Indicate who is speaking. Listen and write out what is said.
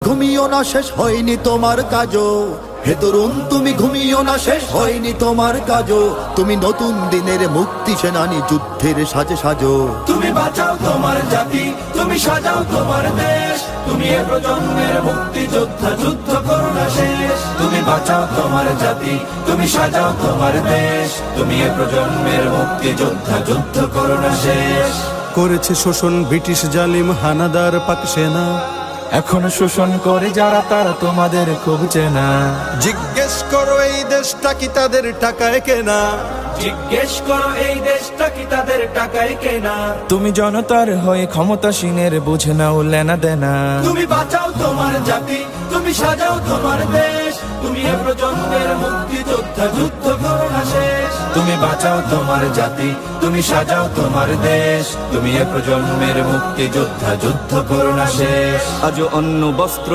Speaker 1: ঘুমিও না, শেষ হয়নি তোমার কাজও। হে তরুণ তুমি ঘুমিও না, শেষ হয়নি তোমার কাজও। তুমি নতুন দিনের মুক্তি সেনানী, যুদ্ধের সাজে সাজো।
Speaker 2: তুমি বাঁচাও তোমার জাতি, তুমি সাজাও তোমার দেশ। তুমি এ প্রজন্মের মুক্তি যোদ্ধা, যুদ্ধ করো না শেষ। তুমি বাঁচাও তোমার জাতি, তুমি সাজাও তোমার দেশ। তুমি এ প্রজন্মের মুক্তি যোদ্ধা, যুদ্ধ করো না শেষ।
Speaker 3: করেছে শোষণ ব্রিটিশ জালিম হানাদার পাক সেনা,
Speaker 2: এখনো শোষণ করে যারা, তারা তোমাদের খুব চেনা।
Speaker 3: জিজ্ঞেস করো এই দেশটা কি তাদের টাকায় কেনা।
Speaker 2: জিজ্ঞেস করো এই দেশটা কি তাদের টাকায় কেনা। তুমি জনতার হয়ে ক্ষমতাসীনের বুঝে নাও লেনা দেনা। তুমি বাঁচাও তোমার জাতি, তুমি সাজাও তোমার দেশ। তুমি এ প্রজন্মের মুক্তি যোদ্ধা, যুদ্ধ করো না শেষ। তুমি বাঁচাও তোমার জাতি, তুমি সাজাও তোমার দেশ। তুমি এ প্রজন্মের মুক্তি যোদ্ধা, যুদ্ধ করো না শেষ।
Speaker 4: আজ অন্ন বস্ত্র